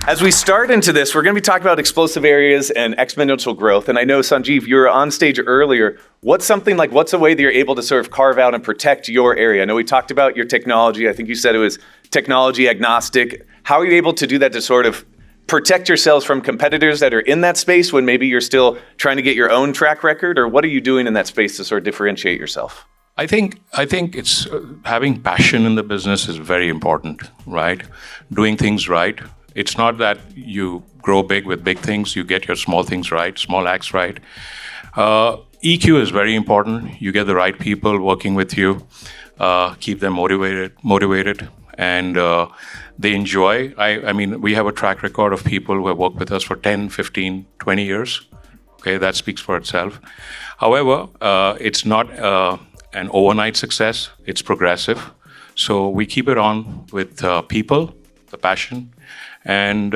As we start into this, we're going to be talking about explosive areas and exponential growth. And I know, Sanjeev, you were on stage earlier. What's a way that you're able to sort of carve out and protect your area? I know we talked about your technology. I think you said it was technology agnostic. How are you able to do that to sort of protect yourselves from competitors that are in that space when maybe you're still trying to get your own track record? Or what are you doing in that space to sort of differentiate yourself? I think it's having passion in the business is very important, right? Doing things right. It's not that you grow big with big things, you get your small things right, small acts right. EQ is very important. You get the right people working with you, keep them motivated, and they enjoy. I mean, we have a track record of people who have worked with us for 10, 15, 20 years. Okay, that speaks for itself. However, it's not an overnight success, it's progressive. So we keep it on with people, the passion, and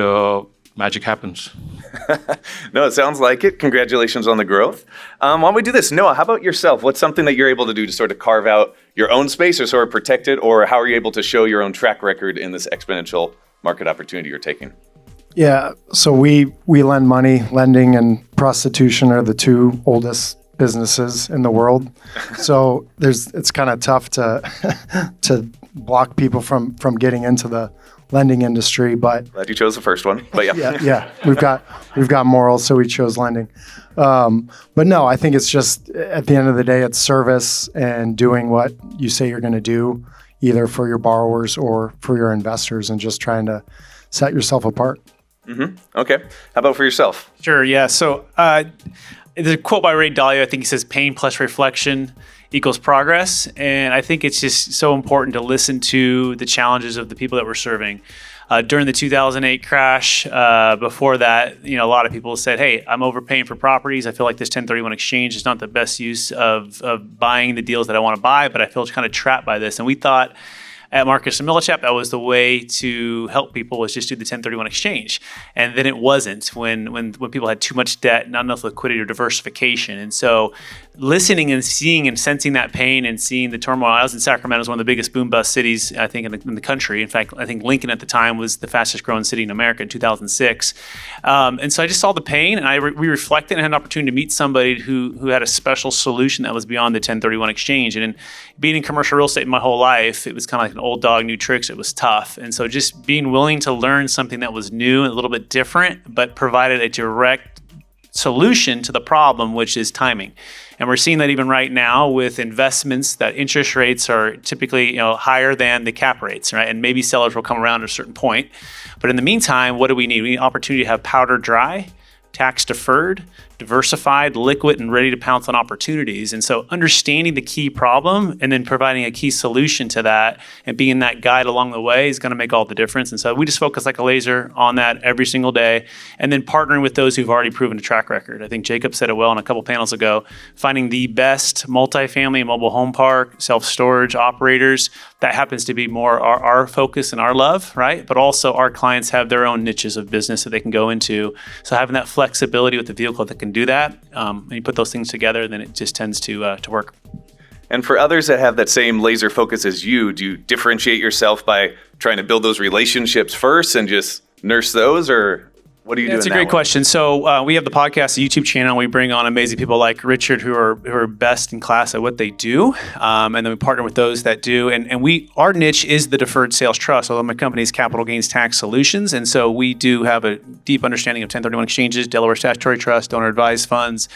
magic happens. No, it sounds like it. Congratulations on the growth. Why don't we do this? Noah, how about yourself? What's something that you're able to do to sort of carve out your own space or sort of protect it? Or how are you able to show your own track record in this exponential market opportunity you're taking? Yeah, so we lend money. Lending and prostitution are the two oldest businesses in the world. So it's kind of tough to block people from getting into the lending industry, but glad you chose the first one. But yeah, we've got morals, so we chose lending. But no, I think it's just at the end of the day, it's service and doing what you say you're going to do, either for your borrowers or for your investors, and just trying to set yourself apart. Mm-hmm. Okay. How about for yourself? Sure. Yeah. So there's a quote by Ray Dalio. I think he says, "Pain plus reflection equals progress." And I think it's just so important to listen to the challenges of the people that we're serving. During the 2008 crash, before that, a lot of people said, "Hey, I'm overpaying for properties. I feel like this 1031 exchange is not the best use of buying the deals that I want to buy, but I feel kind of trapped by this." And we thought at Marcus & Millichap, that was the way to help people, was just do the 1031 exchange. And then it wasn't when people had too much debt, not enough liquidity or diversification. And so listening and seeing and sensing that pain and seeing the turmoil. I was in Sacramento, it was one of the biggest boom bust cities, I think, in the country. In fact, I think Lincoln at the time was the fastest growing city in America in 2006. And so I just saw the pain, and we reflected and had an opportunity to meet somebody who had a special solution that was beyond the 1031 exchange. And being in commercial real estate my whole life, it was kind of like an old dog, new tricks. It was tough. And so just being willing to learn something that was new and a little bit different, but provided a direct solution to the problem, which is timing. And we're seeing that even right now with investments, that interest rates are typically higher than the cap rates, right? And maybe sellers will come around at a certain point. But in the meantime, what do we need? We need opportunity to have powder dry, tax deferred, diversified, liquid, and ready to pounce on opportunities. And so understanding the key problem and then providing a key solution to that and being that guide along the way is going to make all the difference. And so we just focus like a laser on that every single day, and then partnering with those who've already proven a track record. I think Jacob said it well in a couple panels ago, finding the best multifamily and mobile home park, self-storage operators. That happens to be more our focus and our love, right? But also our clients have their own niches of business that they can go into. So having that flexibility with the vehicle that can do that, and you put those things together, then it just tends to work. And for others that have that same laser focus as you, do you differentiate yourself by trying to build those relationships first and just nurse those, or what do you do? That's a great question. So we have the podcast, the YouTube channel. We bring on amazing people like Richard who are best in class at what they do, and then we partner with those that do. And our niche is the deferred sales trust, although my company is Capital Gains Tax Solutions, and so we do have a deep understanding of 1031 exchanges, Delaware statutory trust, donor advised funds.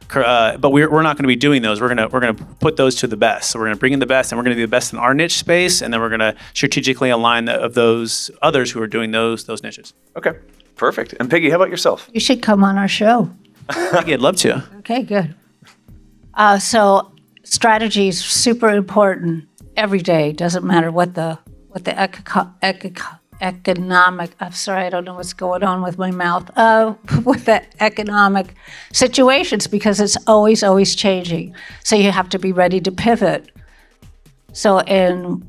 But we're not going to be doing those. We're going to put those to the best. So we're going to bring in the best, and we're going to be the best in our niche space, and then we're going to strategically align of those others who are doing those niches. Okay. Perfect. And Peggy, how about yourself? You should come on our show. Peggy, I'd love to. Okay, good. So strategy is super important every day. Doesn't matter what the economic. I'm sorry, I don't know what's going on with my mouth. With the economic situations, because it's always changing. So you have to be ready to pivot. So in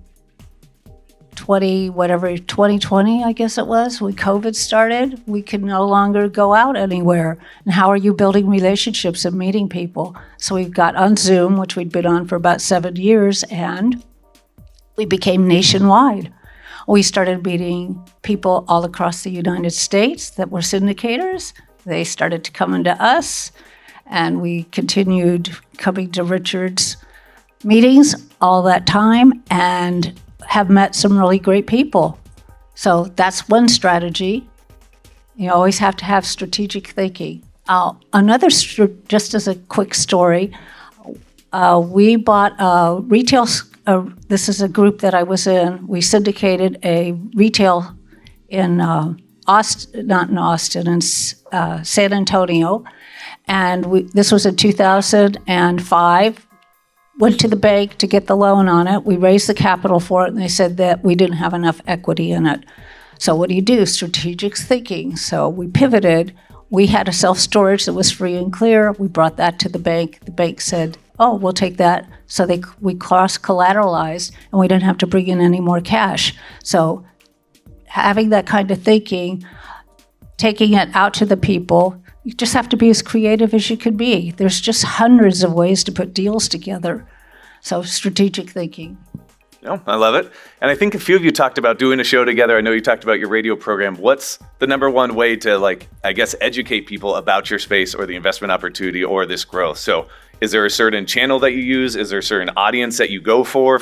2020, I guess it was, when COVID started, we could no longer go out anywhere. And how are you building relationships and meeting people? So we've got on Zoom, which we'd been on for about 7 years, and we became nationwide. we started meeting people all across the United States that were syndicators. They started to come into us, and we continued coming to Richard's meetings all that time and have met some really great people. So that's one strategy. You always have to have strategic thinking. Just as a quick story, we bought a retail, this is a group that I was in, we syndicated a retail in in San Antonio. And this was in 2005. Went to the bank to get the loan on it. We raised the capital for it, and they said that we didn't have enough equity in it. So what do you do? Strategic thinking. So we pivoted. We had a self-storage that was free and clear. We brought that to the bank. The bank said, oh, we'll take that. So we cross-collateralized, and we didn't have to bring in any more cash. So having that kind of thinking, taking it out to the people, you just have to be as creative as you can be. There's just hundreds of ways to put deals together. So strategic thinking. No, I love it. And I think a few of you talked about doing a show together. I know you talked about your radio program. What's the number one way to, educate people about your space or the investment opportunity or this growth? So is there a certain channel that you use? Is there a certain audience that you go for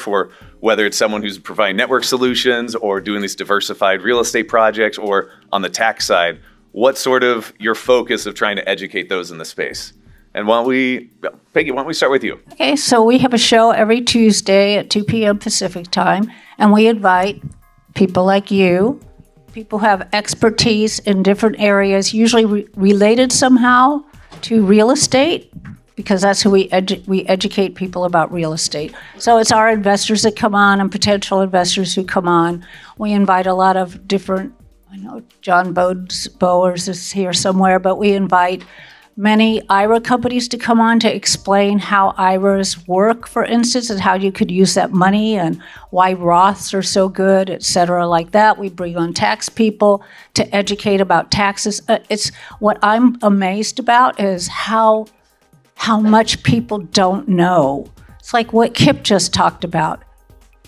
whether it's someone who's providing network solutions or doing these diversified real estate projects or on the tax side? What's sort of your focus of trying to educate those in the space? And Peggy, why don't we start with you? Okay, so we have a show every Tuesday at 2 p.m. Pacific time, and we invite people like you, people who have expertise in different areas, usually related somehow to real estate, because that's who we educate people about real estate. So it's our investors that come on and potential investors who come on. We invite a lot of different, I know John Bowers is here somewhere, but we invite many IRA companies to come on to explain how IRAs work, for instance, and how you could use that money and why Roths are so good, et cetera, like that. We bring on tax people to educate about taxes. It's what I'm amazed about is how much people don't know. It's like what Kip just talked about.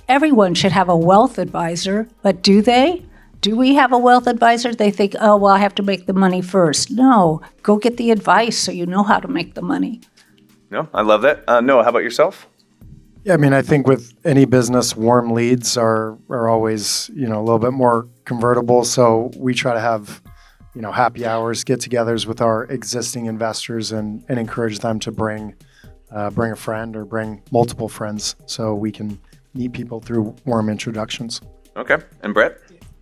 Everyone should have a wealth advisor, but do they? Do we have a wealth advisor? They think, oh, well, I have to make the money first. No, go get the advice so you know how to make the money. No, I love that. Noah, how about yourself? Yeah, I mean, I think with any business, warm leads are always, a little bit more convertible. So we try to have, happy hours, get-togethers with our existing investors and encourage them to bring a friend or bring multiple friends so we can meet people through warm introductions. Okay. And Brett?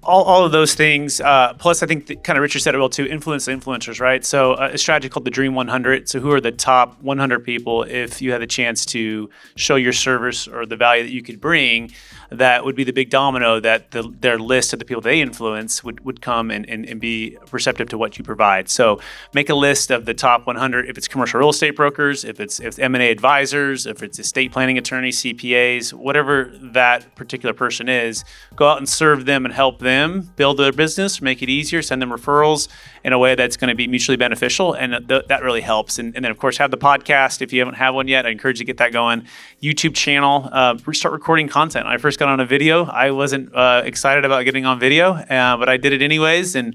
All of those things, plus I think kind of Richard said it well too, influence the influencers, right? So a strategy called the Dream 100. So who are the top 100 people, if you had the chance to show your service or the value that you could bring, that would be the big domino that their list of the people they influence would come and be receptive to what you provide. So make a list of the top 100, if it's commercial real estate brokers, if it's M&A advisors, if it's estate planning attorneys, CPAs, whatever that particular person is, go out and serve them and help them build their business, make it easier, send them referrals in a way that's going to be mutually beneficial. And that really helps. And then, of course, have the podcast. If you haven't had one yet, I encourage you to get that going. YouTube channel, start recording content. When I first got on a video, I wasn't excited about getting on video, but I did it anyways. And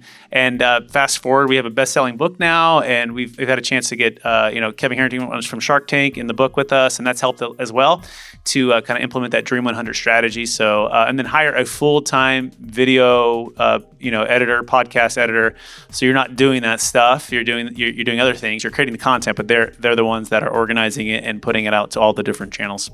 fast forward, we have a best-selling book now, and we've had a chance to get Kevin Harrington was from Shark Tank in the book with us, and that's helped as well to kind of implement that Dream 100 strategy. So and then hire a full-time video editor, podcast editor. So you're not doing that stuff. You're doing other things. You're creating the content, but they're the ones that are organizing it and putting it out to all the different channels.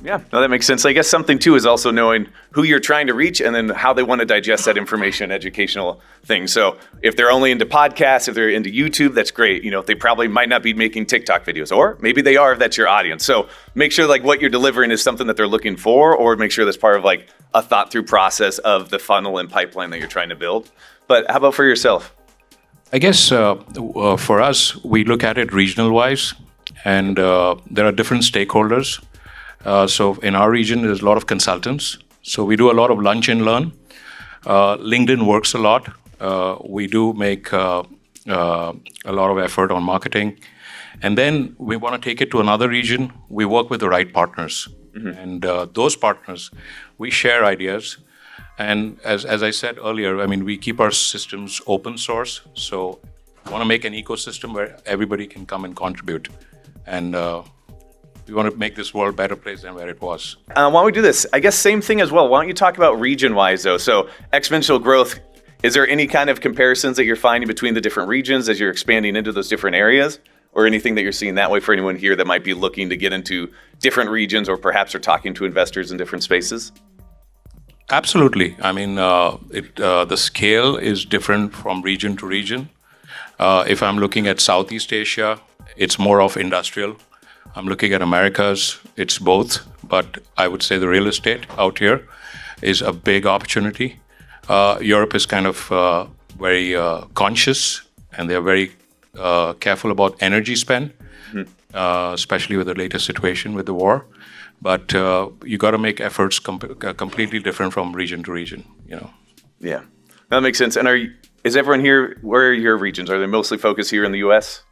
Yeah, no, that makes sense. I guess something too is also knowing who you're trying to reach and then how they want to digest that information, educational things. So if they're only into podcasts, if they're into YouTube, that's great. They probably might not be making TikTok videos, or maybe they are if that's your audience. So make sure what you're delivering is something that they're looking for, or make sure that's part of a thought through process of the funnel and pipeline that you're trying to build. But how about for yourself? I guess for us, we look at it regional wise, and there are different stakeholders. So in our region, there's a lot of consultants. So we do a lot of lunch and learn. LinkedIn works a lot. We do make a lot of effort on marketing. And then we want to take it to another region. We work with the right partners. Mm-hmm. And those partners, we share ideas. And as I said earlier, I mean, we keep our systems open source. So we want to make an ecosystem where everybody can come and contribute. And we want to make this world a better place than where it was. Why don't we do this? I guess same thing as well. Why don't you talk about region-wise, though? So exponential growth, is there any kind of comparisons that you're finding between the different regions as you're expanding into those different areas? Or anything that you're seeing that way for anyone here that might be looking to get into different regions or perhaps are talking to investors in different spaces? Absolutely. I mean, the scale is different from region to region. If I'm looking at Southeast Asia, it's more of industrial. I'm looking at Americas, it's both. But I would say the real estate out here is a big opportunity. Europe is kind of very conscious, and they're very careful about energy spend, especially with the latest situation with the war. But you got to make efforts completely different from region to region. Yeah, that makes sense. And is everyone here? Where are your regions? Are they mostly focused here in the U.S.?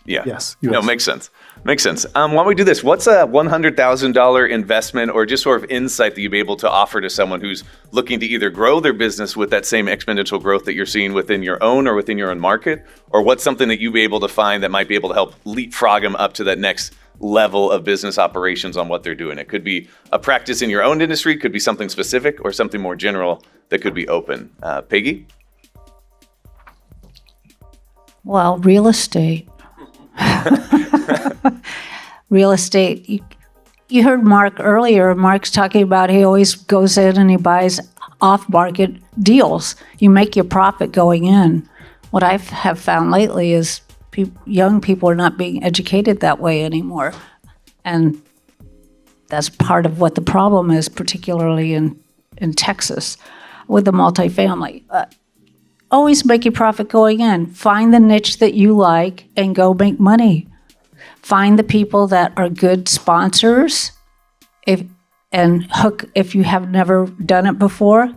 Yeah. Yes. No, US. makes sense. Makes sense. Why don't we do this? What's a $100,000 investment or just sort of insight that you'd be able to offer to someone who's looking to either grow their business with that same exponential growth that you're seeing within your own or within your own market? Or what's something that you'd be able to find that might be able to help leapfrog them up to that next level of business operations on what they're doing? It could be a practice in your own industry, could be something specific, or something more general that could be open. Peggy? Well, real estate. Real estate. You heard Mark earlier. Mark's talking about he always goes in and he buys off-market deals. You make your profit going in. What I have found lately is young people are not being educated that way anymore. And that's part of what the problem is, particularly in Texas with the multifamily. Always make your profit going in. Find the niche that you like and go make money. Find the people that are good sponsors. If you have never done it before,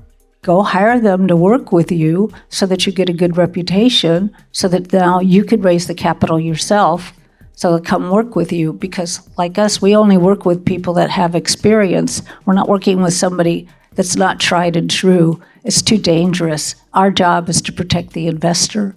go hire them to work with you so that you get a good reputation, so that now you could raise the capital yourself, so they'll come work with you. Because like us, we only work with people that have experience. We're not working with somebody that's not tried and true. It's too dangerous. Our job is to protect the investor.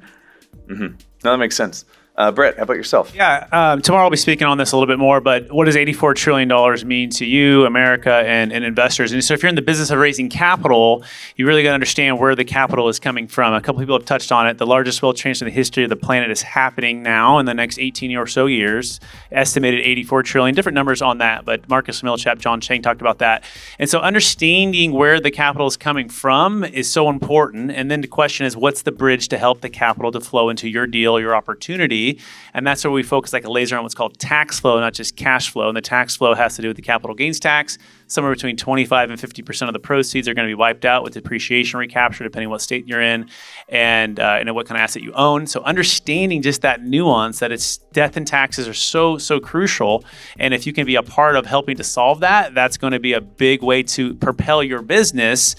No, that makes sense. Brett, how about yourself? Yeah, tomorrow I'll be speaking on this a little bit more, but what does $84 trillion mean to you, America, and investors? And so if you're in the business of raising capital, you really got to understand where the capital is coming from. A couple people have touched on it. The largest wealth transfer in the history of the planet is happening now in the next 18 or so years, estimated $84 trillion. Different numbers on that, but Marcus Millchap, John Chang talked about that. And so understanding where the capital is coming from is so important. And then the question is, what's the bridge to help the capital to flow into your deal, your opportunity? And that's where we focus like a laser on what's called tax flow, not just cash flow. And the tax flow has to do with the capital gains tax. Somewhere between 25 and 50% of the proceeds are going to be wiped out with depreciation recapture, depending on what state you're in and what kind of asset you own. So understanding just that nuance, that it's death and taxes are so crucial. And if you can be a part of helping to solve that, that's going to be a big way to propel your business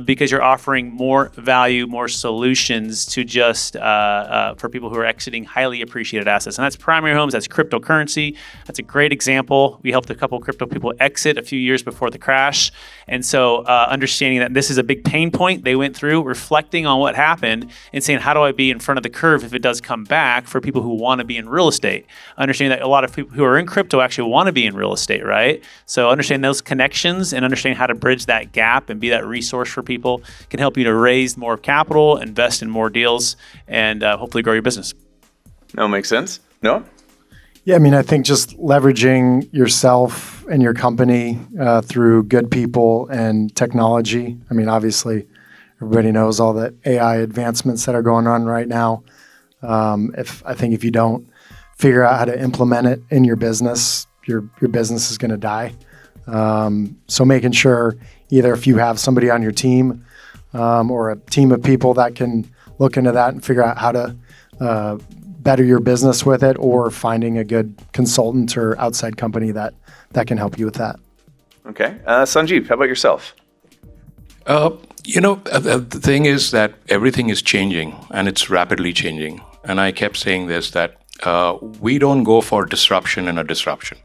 because you're offering more value, more solutions to just for people who are exiting highly appreciated assets. And that's primary homes, that's cryptocurrency. That's a great example. We helped a couple of crypto people exit a few years before the crash. And so understanding that this is a big pain point they went through, reflecting on what happened and saying, how do I be in front of the curve if it does come back for people who want to be in real estate? Understanding that a lot of people who are in crypto actually want to be in real estate, right? So understanding those connections and understanding how to bridge that gap and be that resource for people can help you to raise more capital, invest in more deals, and hopefully grow your business. No, makes sense. No? Yeah, I mean, I think just leveraging yourself and your company through good people and technology. I mean, obviously, everybody knows all the AI advancements that are going on right now. If you don't figure out how to implement it in your business, your business is going to die. So making sure either if you have somebody on your team or a team of people that can look into that and figure out how to better your business with it, or finding a good consultant or outside company that can help you with that. Okay. Sanjeev, how about yourself? The thing is that everything is changing and it's rapidly changing. And I kept saying this, that we don't go for disruption in a disruption.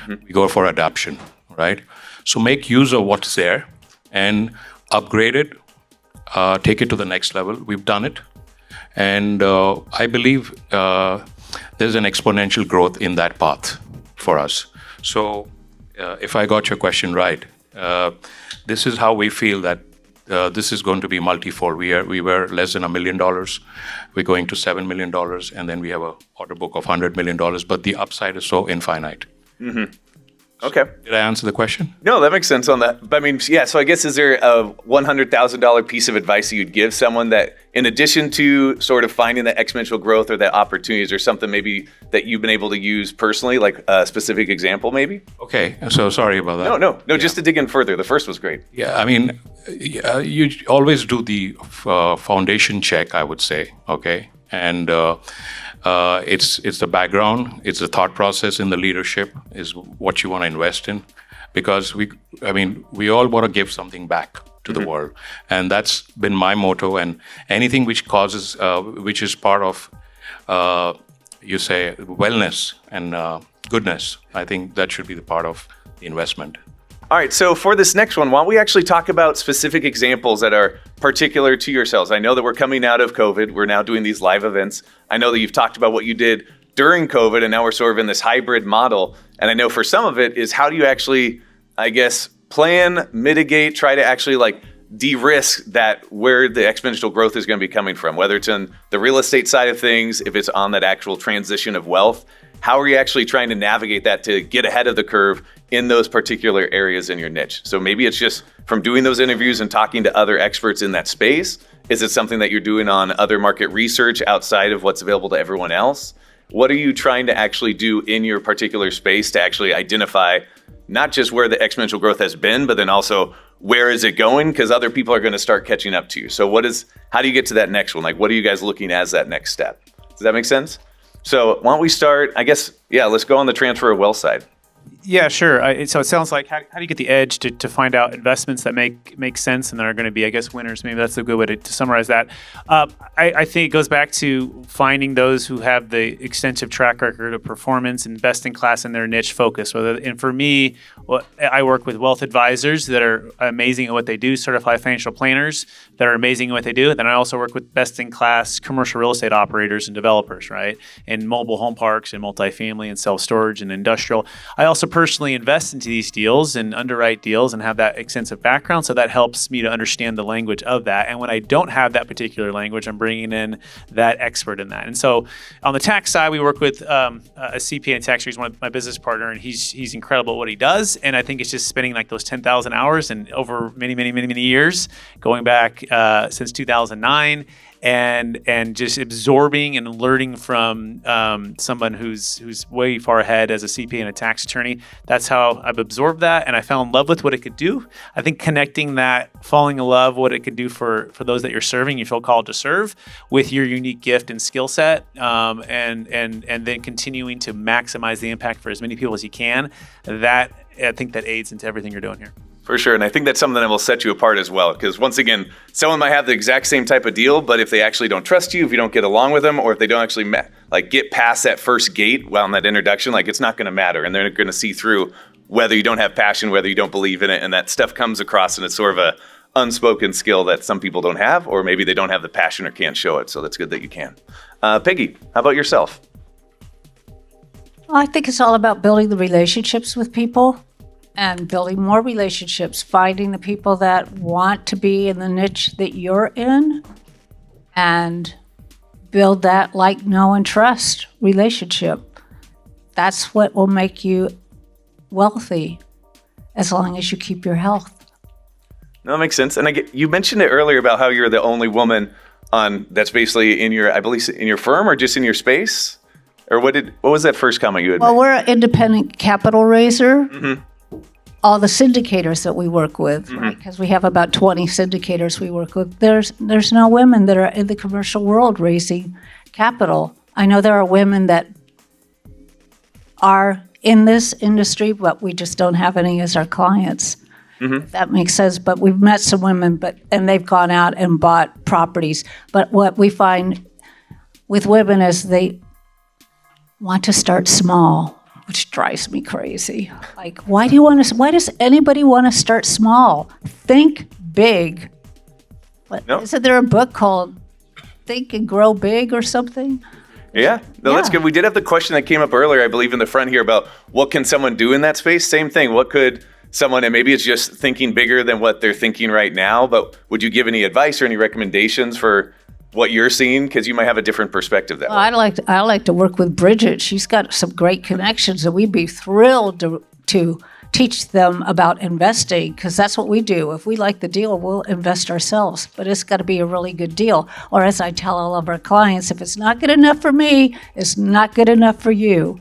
We go for adaption, right? So make use of what's there and upgrade it, take it to the next level. We've done it. And I believe there's an exponential growth in that path for us. So if I got your question right, this is how we feel that this is going to be multifold. We were less than $1 million. We're going to $7 million, and then we have an order book of $100 million. But the upside is so infinite. Okay. Did I answer the question? No, that makes sense on that. But I mean, yeah, so I guess is there a $100,000 piece of advice that you'd give someone that, in addition to sort of finding that exponential growth or that opportunities or something maybe that you've been able to use personally, like a specific example maybe? Okay, so sorry about that. No, just to dig in further. The first was great. Yeah, I mean, you always do the foundation check, I would say, okay? And it's the background, it's the thought process in the leadership is what you want to invest in, because we all want to give something back to the world, and that's been my motto. And anything which causes, which is part of, you say, wellness and goodness, I think that should be the part of the investment. All right, so for this next one, why don't we actually talk about specific examples that are particular to yourselves? I know that we're coming out of COVID. We're now doing these live events. I know that you've talked about what you did during COVID, and now we're sort of in this hybrid model. And I know for some of it is how do you actually, I guess, plan, mitigate, try to actually like de-risk that where the exponential growth is going to be coming from, whether it's in the real estate side of things, if it's on that actual transition of wealth. How are you actually trying to navigate that to get ahead of the curve in those particular areas in your niche? So maybe it's just from doing those interviews and talking to other experts in that space. Is it something that you're doing on other market research outside of what's available to everyone else? What are you trying to actually do in your particular space to actually identify not just where the exponential growth has been, but then also where is it going? Because other people are going to start catching up to you. So how do you get to that next one? Like, what are you guys looking as that next step? Does that make sense? So why don't we start, I guess, let's go on the transfer of wealth side. Yeah, sure. So it sounds like how do you get the edge to find out investments that make sense and that are going to be, I guess, winners? Maybe that's a good way to summarize that. I think it goes back to finding those who have the extensive track record of performance and best in class in their niche focus. And for me, I work with wealth advisors that are amazing at what they do, certified financial planners that are amazing at what they do. And then I also work with best in class commercial real estate operators and developers, right? And mobile home parks and multifamily and self-storage and industrial. I also personally invest into these deals and underwrite deals and have that extensive background. So that helps me to understand the language of that. And when I don't have that particular language, I'm bringing in that expert in that. And so on the tax side, we work with a CPA and tax. He's one of my business partner, and he's incredible at what he does. And I think it's just spending like those 10,000 hours and over many years, going back since 2009. And just absorbing and learning from someone who's way far ahead as a CPA and a tax attorney. That's how I've absorbed that, and I fell in love with what it could do. I think connecting that, falling in love, what it could do for those that you're serving, you feel called to serve, with your unique gift and skill set, and then continuing to maximize the impact for as many people as you can. That I think that aids into everything you're doing here. For sure. And I think that's something that will set you apart as well. Because once again, someone might have the exact same type of deal, but if they actually don't trust you, if you don't get along with them, or if they don't actually get past that first gate while in that introduction, it's not going to matter. And they're going to see through whether you don't have passion, whether you don't believe in it. And that stuff comes across, and it's sort of a unspoken skill that some people don't have, or maybe they don't have the passion or can't show it. So that's good that you can. Peggy, how about yourself? I think it's all about building the relationships with people. And building more relationships, finding the people that want to be in the niche that you're in, and build that like, know, and trust relationship. That's what will make you wealthy, as long as you keep your health. No, that makes sense. And you mentioned it earlier about how you're the only woman that's basically in your firm, or just in your space? Or what was that first comment you had Well, made? we're an independent capital raiser. Mm-hmm. All the syndicators that we work with, right? Because we have about 20 syndicators we work with. There's no women that are in the commercial world raising capital. I know there are women that are in this industry, but we just don't have any as our clients. If that makes sense. But we've met some women, and they've gone out and bought properties. But what we find with women is they want to start small, which drives me crazy. Like, why does anybody want to start small? Think big. No. Isn't there a book called Think and Grow Big or something? Yeah, no, that's Yeah. good. We did have the question that came up earlier, I believe, in the front here about what can someone do in that space? Same thing. What could someone, and maybe it's just thinking bigger than what they're thinking right now, but would you give any advice or any recommendations for what you're seeing? Because you might have a different perspective that way. I like to work with Bridget. She's got some great connections, and we'd be thrilled to teach them about investing, because that's what we do. If we like the deal, we'll invest ourselves, but it's got to be a really good deal. Or as I tell all of our clients, if it's not good enough for me, it's not good enough for you.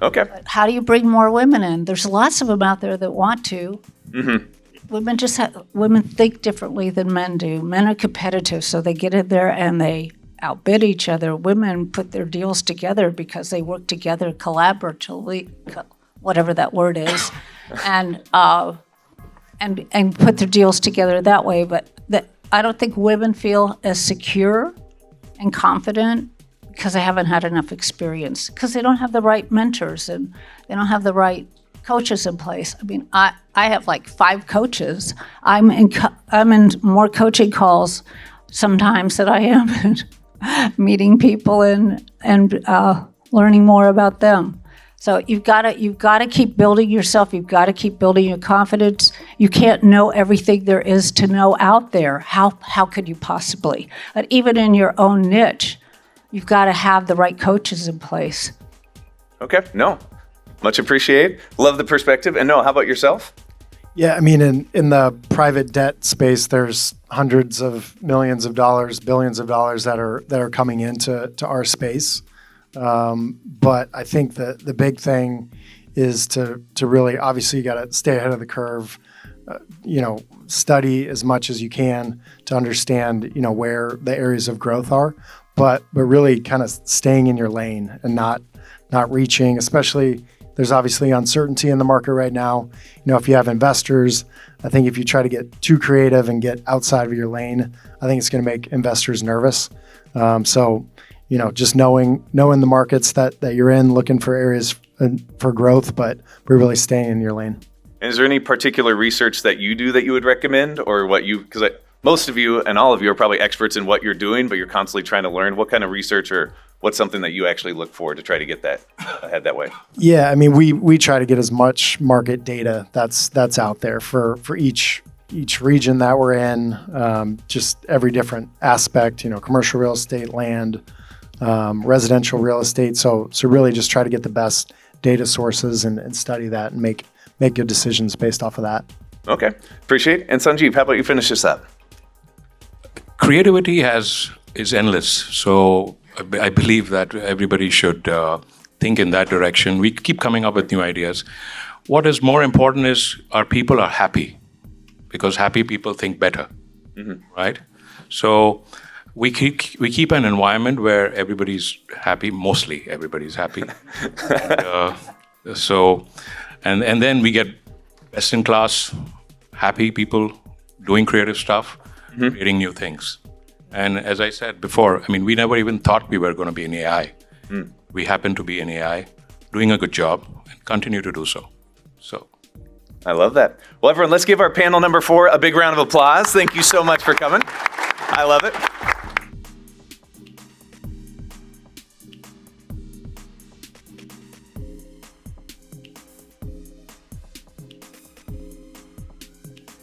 Okay. How do you bring more women in? There's lots of them out there that want to. Women think differently than men do. Men are competitive, so they get in there and they outbid each other. Women put their deals together because they work together collaboratively, whatever that word is, and put their deals together that way. But I don't think women feel as secure and confident because they haven't had enough experience, because they don't have the right mentors and they don't have the right coaches in place. I mean, I have like 5 coaches. I'm in more coaching calls sometimes than I am in meeting people and learning more about them. So you've got to keep building yourself. You've got to keep building your confidence. You can't know everything there is to know out there. How could you possibly? But even in your own niche, you've got to have the right coaches in place. Okay. No. Much appreciated. Love the perspective. And Noah, how about yourself? Yeah, I mean, in the private debt space, there's hundreds of millions of dollars, billions of dollars that are coming into our space. But I think the big thing is to really, obviously, you got to stay ahead of the curve. Study as much as you can to understand, where the areas of growth are, but really kind of staying in your lane and not reaching, especially. There's obviously uncertainty in the market right now. If you have investors, I think if you try to get too creative and get outside of your lane, I think it's going to make investors nervous. Just knowing the markets that you're in, looking for areas for growth, but we're really staying in your lane. And is there any particular research that you do that you would recommend, or because most of you and all of you are probably experts in what you're doing, but you're constantly trying to learn? What kind of research, or what's something that you actually look for to try to get that ahead that way? Yeah, I mean, we try to get as much market data that's out there for each region that we're in, just every different aspect, commercial real estate, land, residential real estate. So really just try to get the best data sources and study that and make good decisions based off of that. Okay, appreciate it. And Sanjeev, how about you finish this up? Creativity is endless. So I believe that everybody should think in that direction. We keep coming up with new ideas. What is more important is our people are happy, because happy people think better, right? So we keep an environment where everybody's happy. Mostly everybody's happy. And then we get best in class, happy people doing creative stuff, creating new things. And as I said before, I mean, we never even thought we were going to be in AI. We happen to be in AI, doing a good job, and continue to do so. I love that. Well, everyone, let's give our panel number 4 a big round of applause. Thank you so much for coming. I love it.